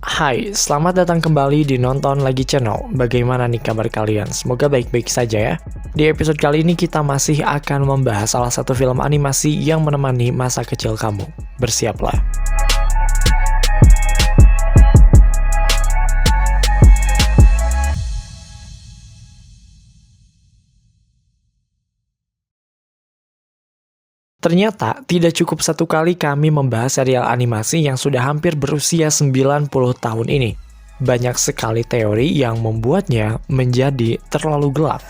Hai, selamat datang kembali di Nonton Lagi Channel. Bagaimana nih kabar kalian? Semoga baik-baik saja ya. Di episode kali ini kita masih akan membahas salah satu film animasi yang menemani masa kecil kamu. Bersiaplah. Ternyata, tidak cukup satu kali kami membahas serial animasi yang sudah hampir berusia 90 tahun ini. Banyak sekali teori yang membuatnya menjadi terlalu gelap.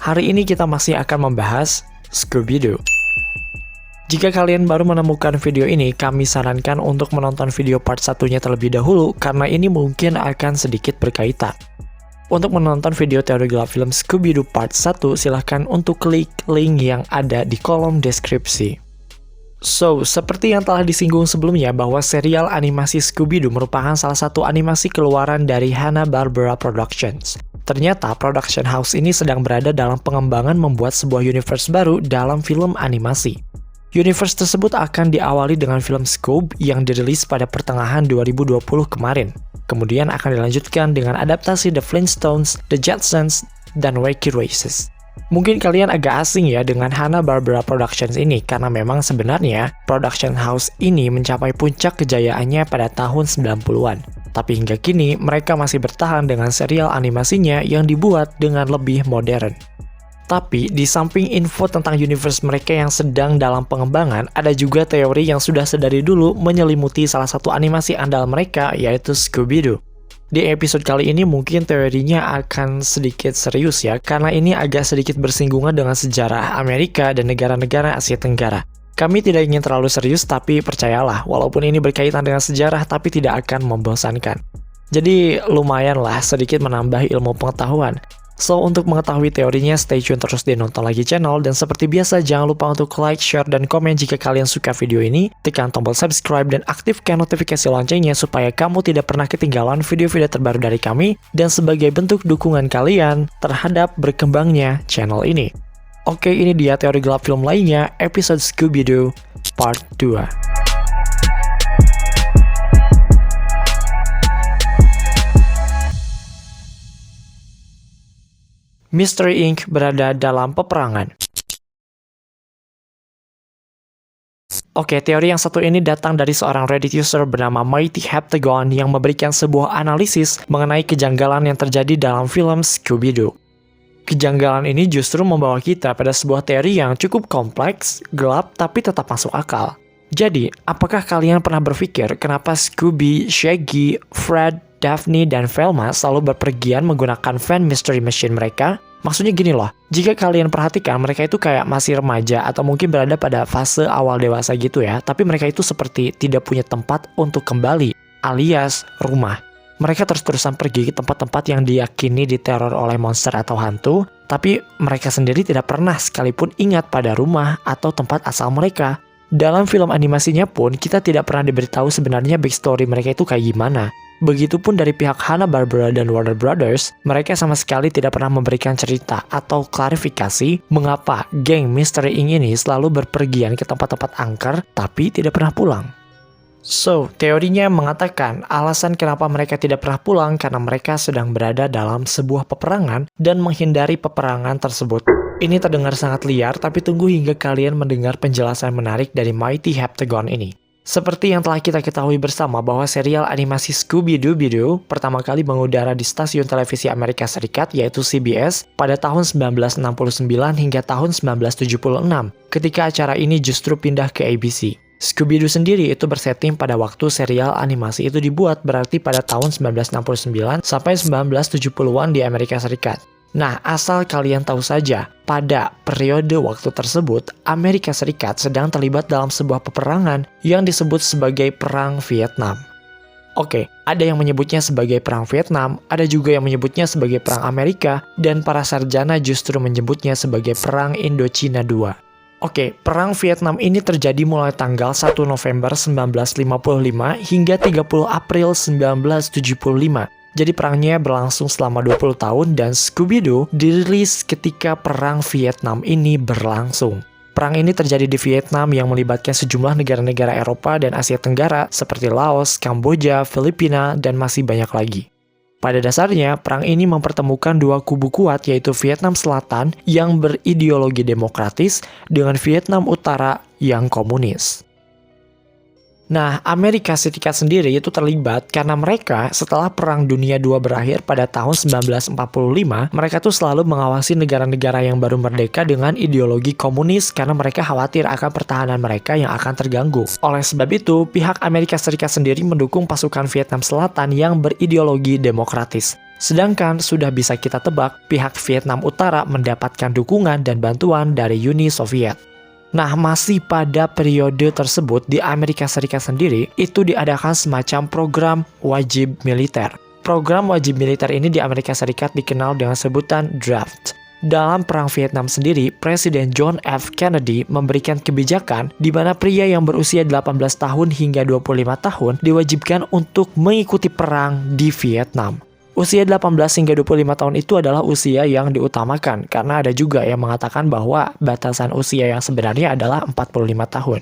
Hari ini kita masih akan membahas Scooby-Doo. Jika kalian baru menemukan video ini, kami sarankan untuk menonton video part satunya terlebih dahulu karena ini mungkin akan sedikit berkaitan. Untuk menonton video teori gelap film Scooby-Doo Part 1, silahkan untuk klik link yang ada di kolom deskripsi. So, seperti yang telah disinggung sebelumnya bahwa serial animasi Scooby-Doo merupakan salah satu animasi keluaran dari Hanna-Barbera Productions. Ternyata, production house ini sedang berada dalam pengembangan membuat sebuah universe baru dalam film animasi. Universe tersebut akan diawali dengan film Scoob yang dirilis pada pertengahan 2020 kemarin. Kemudian akan dilanjutkan dengan adaptasi The Flintstones, The Jetsons, dan Wacky Races. Mungkin kalian agak asing ya dengan Hanna-Barbera Productions ini karena memang sebenarnya production house ini mencapai puncak kejayaannya pada tahun 90-an. Tapi hingga kini mereka masih bertahan dengan serial animasinya yang dibuat dengan lebih modern. Tapi, di samping info tentang universe mereka yang sedang dalam pengembangan, ada juga teori yang sudah sedari dulu menyelimuti salah satu animasi andal mereka, yaitu Scooby-Doo. Di episode kali ini mungkin teorinya akan sedikit serius ya, karena ini agak sedikit bersinggungan dengan sejarah Amerika dan negara-negara Asia Tenggara. Kami tidak ingin terlalu serius, tapi percayalah, walaupun ini berkaitan dengan sejarah, tapi tidak akan membosankan. Jadi, lumayanlah sedikit menambah ilmu pengetahuan. So, untuk mengetahui teorinya, stay tune terus di Nonton Lagi Channel. Dan seperti biasa, jangan lupa untuk like, share, dan komen jika kalian suka video ini. Tekan tombol subscribe dan aktifkan notifikasi loncengnya supaya kamu tidak pernah ketinggalan video-video terbaru dari kami. Dan sebagai bentuk dukungan kalian terhadap berkembangnya channel ini. Oke, ini dia teori gelap film lainnya, episode Scooby-Doo Part 2. Mystery Inc. berada dalam peperangan. Oke, teori yang satu ini datang dari seorang Reddit user bernama Mighty Heptagon yang memberikan sebuah analisis mengenai kejanggalan yang terjadi dalam film Scooby-Doo. Kejanggalan ini justru membawa kita pada sebuah teori yang cukup kompleks, gelap, tapi tetap masuk akal. Jadi, apakah kalian pernah berpikir kenapa Scooby, Shaggy, Fred, Daphne, dan Velma selalu berpergian menggunakan van mystery machine mereka? Maksudnya gini loh, jika kalian perhatikan mereka itu kayak masih remaja atau mungkin berada pada fase awal dewasa gitu ya, tapi mereka itu seperti tidak punya tempat untuk kembali, alias rumah. Mereka terus-terusan pergi ke tempat-tempat yang diyakini diteror oleh monster atau hantu, tapi mereka sendiri tidak pernah sekalipun ingat pada rumah atau tempat asal mereka. Dalam film animasinya pun, kita tidak pernah diberitahu sebenarnya backstory mereka itu kayak gimana. Begitupun dari pihak Hanna-Barbera dan Warner Brothers, mereka sama sekali tidak pernah memberikan cerita atau klarifikasi mengapa geng Mystery Inc. ini selalu berpergian ke tempat-tempat angker tapi tidak pernah pulang. So, teorinya mengatakan alasan kenapa mereka tidak pernah pulang karena mereka sedang berada dalam sebuah peperangan dan menghindari peperangan tersebut. Ini terdengar sangat liar, tapi tunggu hingga kalian mendengar penjelasan menarik dari Mighty Heptagon ini. Seperti yang telah kita ketahui bersama bahwa serial animasi Scooby-Doo pertama kali mengudara di stasiun televisi Amerika Serikat yaitu CBS pada tahun 1969 hingga tahun 1976, ketika acara ini justru pindah ke ABC. Scooby-Doo sendiri itu bersetting pada waktu serial animasi itu dibuat, berarti pada tahun 1969 sampai 1970-an di Amerika Serikat. Nah, asal kalian tahu saja, pada periode waktu tersebut, Amerika Serikat sedang terlibat dalam sebuah peperangan yang disebut sebagai Perang Vietnam. Oke, ada yang menyebutnya sebagai Perang Vietnam, ada juga yang menyebutnya sebagai Perang Amerika, dan para sarjana justru menyebutnya sebagai Perang Indochina II. Oke, Perang Vietnam ini terjadi mulai tanggal 1 November 1955 hingga 30 April 1975. Jadi perangnya berlangsung selama 20 tahun dan Scooby-Doo dirilis ketika Perang Vietnam ini berlangsung. Perang ini terjadi di Vietnam yang melibatkan sejumlah negara-negara Eropa dan Asia Tenggara seperti Laos, Kamboja, Filipina, dan masih banyak lagi. Pada dasarnya, perang ini mempertemukan dua kubu kuat yaitu Vietnam Selatan yang berideologi demokratis dengan Vietnam Utara yang komunis. Nah, Amerika Serikat sendiri itu terlibat karena mereka setelah Perang Dunia II berakhir pada tahun 1945, mereka tuh selalu mengawasi negara-negara yang baru merdeka dengan ideologi komunis karena mereka khawatir akan pertahanan mereka yang akan terganggu. Oleh sebab itu, pihak Amerika Serikat sendiri mendukung pasukan Vietnam Selatan yang berideologi demokratis. Sedangkan sudah bisa kita tebak, pihak Vietnam Utara mendapatkan dukungan dan bantuan dari Uni Soviet. Nah, masih pada periode tersebut di Amerika Serikat sendiri, itu diadakan semacam program wajib militer. Program wajib militer ini di Amerika Serikat dikenal dengan sebutan draft. Dalam Perang Vietnam sendiri, Presiden John F. Kennedy memberikan kebijakan di mana pria yang berusia 18 tahun hingga 25 tahun diwajibkan untuk mengikuti perang di Vietnam. Usia 18 hingga 25 tahun itu adalah usia yang diutamakan karena ada juga yang mengatakan bahwa batasan usia yang sebenarnya adalah 45 tahun.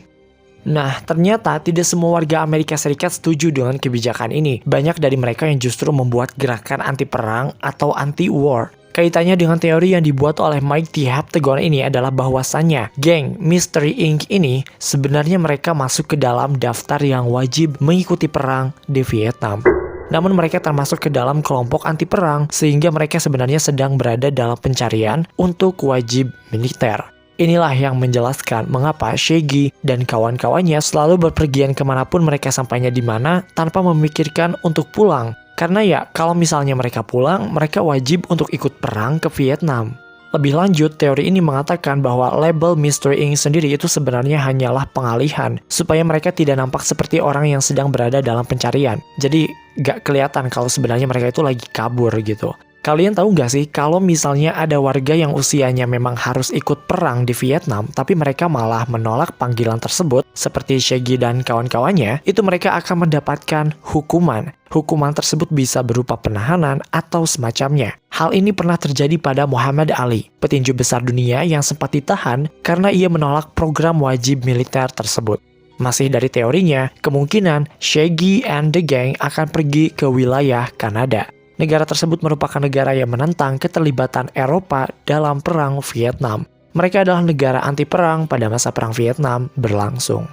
Nah, ternyata tidak semua warga Amerika Serikat setuju dengan kebijakan ini. Banyak dari mereka yang justru membuat gerakan anti-perang atau anti-war. Kaitannya dengan teori yang dibuat oleh Mike T. Heptagon ini adalah bahwasannya geng Mystery Inc. ini sebenarnya mereka masuk ke dalam daftar yang wajib mengikuti perang di Vietnam. Namun mereka termasuk ke dalam kelompok anti perang sehingga mereka sebenarnya sedang berada dalam pencarian untuk wajib militer. Inilah yang menjelaskan mengapa Shaggy dan kawan-kawannya selalu berpergian kemanapun mereka sampainya di mana tanpa memikirkan untuk pulang. Karena ya kalau misalnya mereka pulang, mereka wajib untuk ikut perang ke Vietnam. Lebih lanjut, teori ini mengatakan bahwa label Mystery Inc. sendiri itu sebenarnya hanyalah pengalihan, supaya mereka tidak nampak seperti orang yang sedang berada dalam pencarian. Jadi, gak kelihatan kalau sebenarnya mereka itu lagi kabur gitu. Kalian tahu gak sih, kalau misalnya ada warga yang usianya memang harus ikut perang di Vietnam, tapi mereka malah menolak panggilan tersebut, seperti Shaggy dan kawan-kawannya, itu mereka akan mendapatkan hukuman. Hukuman tersebut bisa berupa penahanan atau semacamnya. Hal ini pernah terjadi pada Muhammad Ali, petinju besar dunia yang sempat ditahan karena ia menolak program wajib militer tersebut. Masih dari teorinya, kemungkinan Shaggy and the Gang akan pergi ke wilayah Kanada. Negara tersebut merupakan negara yang menentang keterlibatan Eropa dalam Perang Vietnam. Mereka adalah negara anti-perang pada masa Perang Vietnam berlangsung.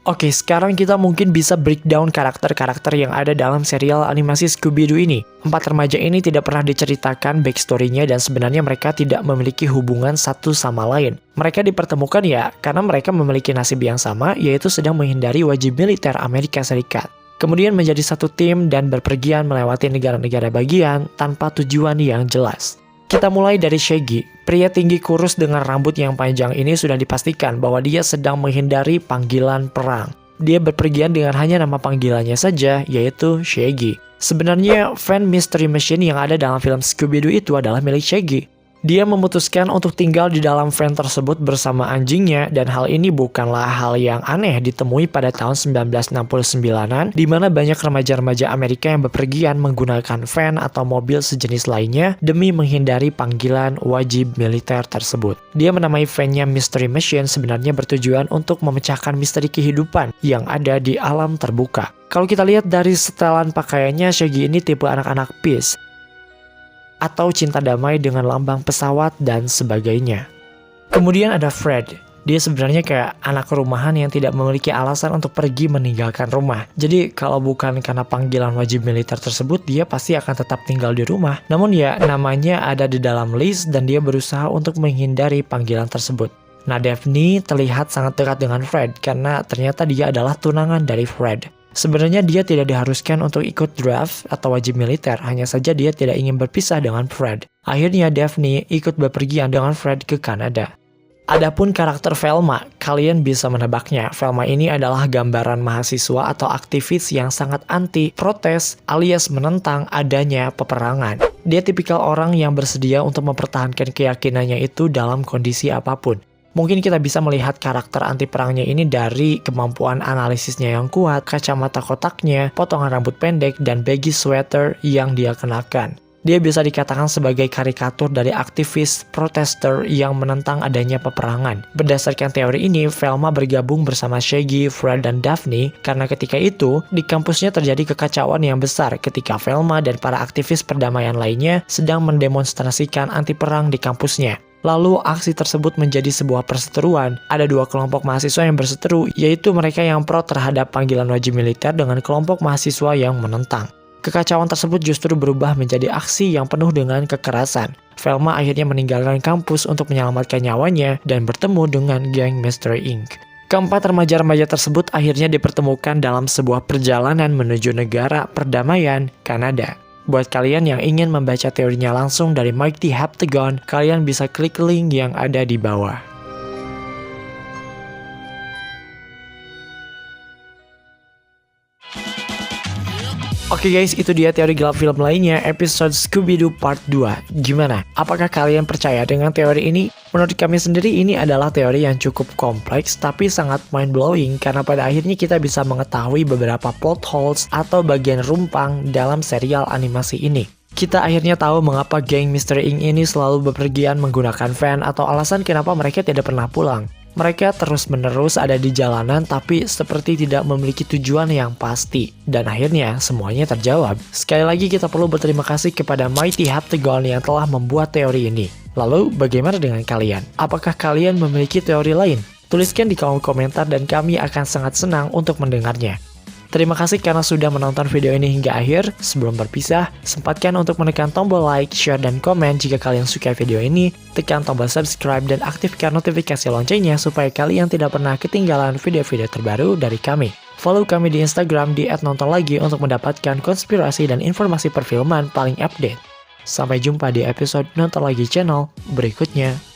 Oke, sekarang kita mungkin bisa breakdown karakter-karakter yang ada dalam serial animasi Scooby-Doo ini. 4 remaja ini tidak pernah diceritakan backstory-nya dan sebenarnya mereka tidak memiliki hubungan satu sama lain. Mereka dipertemukan ya karena mereka memiliki nasib yang sama, yaitu sedang menghindari wajib militer Amerika Serikat. Kemudian menjadi satu tim dan berpergian melewati negara-negara bagian tanpa tujuan yang jelas. Kita mulai dari Shaggy. Pria tinggi kurus dengan rambut yang panjang ini sudah dipastikan bahwa dia sedang menghindari panggilan perang. Dia berpergian dengan hanya nama panggilannya saja, yaitu Shaggy. Sebenarnya fan Mystery Machine yang ada dalam film Scooby-Doo itu adalah milik Shaggy. Dia memutuskan untuk tinggal di dalam van tersebut bersama anjingnya dan hal ini bukanlah hal yang aneh ditemui pada tahun 1969-an di mana banyak remaja-remaja Amerika yang bepergian menggunakan van atau mobil sejenis lainnya demi menghindari panggilan wajib militer tersebut. Dia menamai van-nya Mystery Machine sebenarnya bertujuan untuk memecahkan misteri kehidupan yang ada di alam terbuka. Kalau kita lihat dari setelan pakaiannya, Shaggy ini tipe anak-anak peace atau cinta damai dengan lambang pesawat dan sebagainya. Kemudian ada Fred. Dia sebenarnya kayak anak rumahan yang tidak memiliki alasan untuk pergi meninggalkan rumah. Jadi kalau bukan karena panggilan wajib militer tersebut, dia pasti akan tetap tinggal di rumah. Namun ya, namanya ada di dalam list dan dia berusaha untuk menghindari panggilan tersebut. Nah, Daphne terlihat sangat dekat dengan Fred karena ternyata dia adalah tunangan dari Fred. Sebenarnya dia tidak diharuskan untuk ikut draft atau wajib militer, hanya saja dia tidak ingin berpisah dengan Fred. Akhirnya Daphne ikut bepergian dengan Fred ke Kanada. Adapun karakter Velma, kalian bisa menebaknya. Velma ini adalah gambaran mahasiswa atau aktivis yang sangat anti-protes alias menentang adanya peperangan. Dia tipikal orang yang bersedia untuk mempertahankan keyakinannya itu dalam kondisi apapun. Mungkin kita bisa melihat karakter anti perangnya ini dari kemampuan analisisnya yang kuat, kacamata kotaknya, potongan rambut pendek, dan baggy sweater yang dia kenakan. Dia bisa dikatakan sebagai karikatur dari aktivis protester yang menentang adanya peperangan. Berdasarkan teori ini, Velma bergabung bersama Shaggy, Fred, dan Daphne karena ketika itu, di kampusnya terjadi kekacauan yang besar ketika Velma dan para aktivis perdamaian lainnya sedang mendemonstrasikan anti perang di kampusnya. Lalu aksi tersebut menjadi sebuah perseteruan. Ada dua kelompok mahasiswa yang berseteru, yaitu mereka yang pro terhadap panggilan wajib militer dengan kelompok mahasiswa yang menentang. Kekacauan tersebut justru berubah menjadi aksi yang penuh dengan kekerasan. Velma akhirnya meninggalkan kampus untuk menyelamatkan nyawanya dan bertemu dengan geng Mystery Inc. Keempat remaja-remaja tersebut akhirnya dipertemukan dalam sebuah perjalanan menuju negara perdamaian, Kanada. Buat kalian yang ingin membaca teorinya langsung dari Mighty Heptagon, kalian bisa klik link yang ada di bawah. Oke guys, itu dia teori gelap film lainnya, episode Scooby-Doo Part 2. Gimana? Apakah kalian percaya dengan teori ini? Menurut kami sendiri ini adalah teori yang cukup kompleks tapi sangat mind-blowing karena pada akhirnya kita bisa mengetahui beberapa plot holes atau bagian rumpang dalam serial animasi ini. Kita akhirnya tahu mengapa geng Mystery Inc. ini selalu bepergian menggunakan van atau alasan kenapa mereka tidak pernah pulang. Mereka terus-menerus ada di jalanan tapi seperti tidak memiliki tujuan yang pasti. Dan akhirnya semuanya terjawab. Sekali lagi kita perlu berterima kasih kepada Mighty Heptagon yang telah membuat teori ini. Lalu bagaimana dengan kalian? Apakah kalian memiliki teori lain? Tuliskan di kolom komentar dan kami akan sangat senang untuk mendengarnya. Terima kasih karena sudah menonton video ini hingga akhir. Sebelum berpisah, sempatkan untuk menekan tombol like, share, dan komen jika kalian suka video ini. Tekan tombol subscribe dan aktifkan notifikasi loncengnya supaya kalian tidak pernah ketinggalan video-video terbaru dari kami. Follow kami di Instagram di @nontonlagi untuk mendapatkan konspirasi dan informasi perfilman paling update. Sampai jumpa di episode Nonton Lagi channel berikutnya.